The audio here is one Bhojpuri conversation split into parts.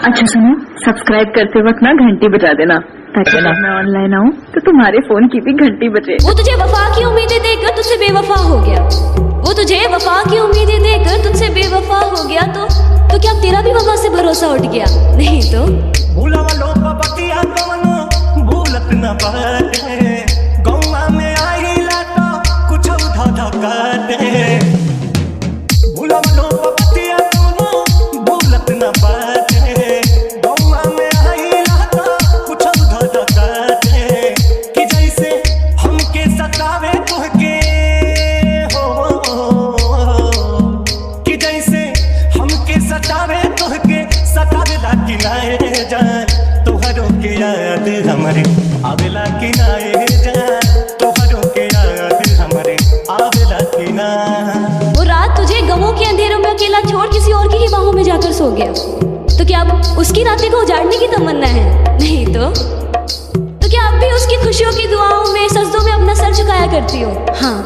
अच्छा सुनो, सब्सक्राइब करते वक्त ना घंटी बजा देना ताकि जब मैं ऑनलाइन आऊँ तो तुम्हारे फोन की भी घंटी बजे। वो तुझे वफा की उम्मीदें देकर तुझसे बेवफा हो गया, वो तुझे वफा की उम्मीदें देकर तुझसे बेवफा हो गया, तो क्या तेरा भी वफा से भरोसा उठ गया? नहीं तो भूला वालों का बतिया कवनो भूलत न बाटे, गौवा में आइला तो कुछ उठा धकाटे। भूला वालों का बतिया कवनो भूलत न बाटे, गौवा में आइला तो कुछ उठा धकाटे। कि जैसे हमके सतावे तोहके हो, कि जैसे हमके सतावे तोहके सतावेला कि नाए जान, तोहरों के याद हमारे आवेला कि नाए जान, तोहरों के याद हमारे आवेला कि ना। वो रात तुझे गमों के अंधेरों में अकेला छोड़ किसी और की ही बाहों में जाकर सो गया, तो क्या अब उसकी रातें को उजाड़ने की तमन्ना है? नहीं तो क्या अब भी उसकी खुशियों की दुआओं में सजदों में अपना सर झुकाया करती हो? हाँ,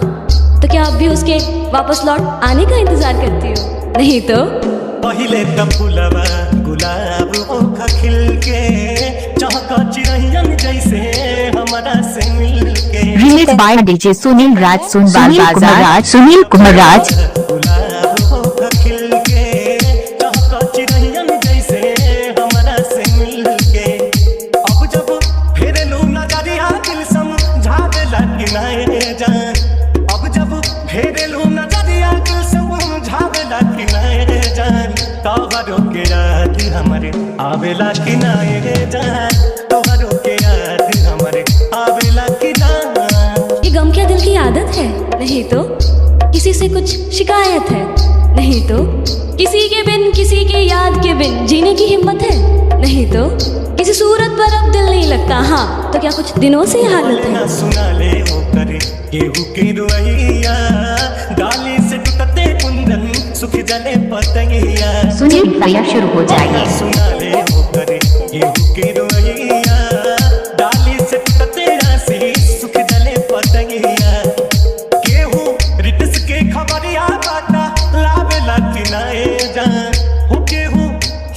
तो क्या अब भी उसके वापस लौट आने का इंतजार करती हो? नहीं तो पहिले त फुलवा गुलाब ओखा खिल के चहका चिरैयन जैसे हमारा से मिल के। रिलीज बाय डीजे सुनील राज सोनबाल बाजार। सुनील कुमार राज गुलाब ओखा खिल के चहका चिरैयन जैसे हमारा से मिल के। अब जब फिर लू नजरिया दिल समझावेला कि नाए जान, अब जब फिर लू नजरिया दिल समझावेला कि नाए जान, तोहरों के याद हमारे आवेला कि नाए जान, तोहरों के याद हमारे आवेला कि ना। ये गम क्या दिल की आदत है? नहीं तो किसी से कुछ शिकायत है? नहीं तो किसी के बिन किसी के याद के बिन जीने की हिम्मत है? नहीं तो किसी सूरत पर अब दिल नहीं लगता? हाँ, तो क्या कुछ दिनों से ये हालत है? सुना ले वो करे केहू के रुइया, डाली से टूटते कुंदन सुख जले पतंगिया। सुनील भैया शुरू हो जाइए। सुना ले वो करे केहू के रुइया, डाली से टूटते राशि सुख जले पतंगिया। केहू रिटस के खबरिया बाटा लावेला कि नाए जान, हो केहू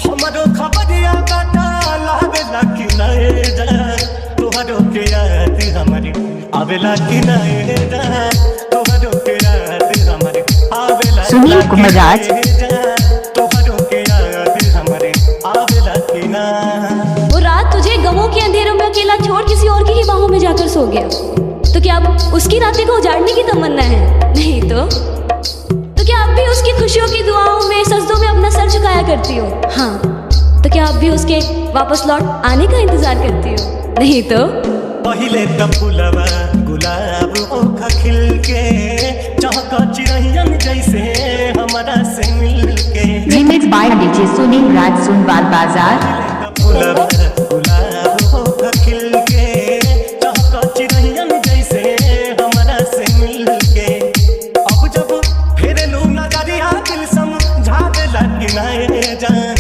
हमरो खबरिया बाटा लावेला कि नाए जान, तोहरों के याद हमारे आवेला कि नाए जान, तोहरों के याद हमारे आवेला। सुनील कुमार राज तोहरों के याद हमारे आवेला कि ना। वो रात तुझे गमों के अंधेरों में अकेला छोड़ किसी और की ही बाहों में जाकर सो गया, तो क्या अब उसकी रातें को उजाड़ने की तमन्ना है? नहीं तो क्या अब भी उसकी खुशियों की दुआओं में सजदों में अपना सर झुकाया करती हो? हाँ, तो क्या अब भी उसके वापस लौट आने का इंतजार करती हो? नहीं तो पहिले त फुलवा गुलाब ओखा खिल के चहका चिरैयन जैसे हमारा से मिल के। रिलीज बाय डीजे सुनील राज सोनबाल बाजार। फुलवा गुलाब ओखा खिल के चहका चिरैयन जैसे हमारा से मिल के। अब जब फिर लू नजरिया दिल समझावेला कि नाए जान,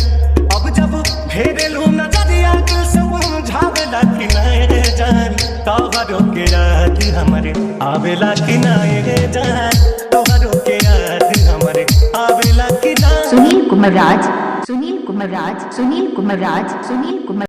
अब जब फिर लू नजरिया दिल समझावेला कि नाए जान, तोहरों के याद हमारे आवेला कि नाए जान, तोहरों के याद हमारे आवेला कि ना। सुनील कुमार राज, सुनील कुमार राज, सुनील कुमार राज, सुनील कुमार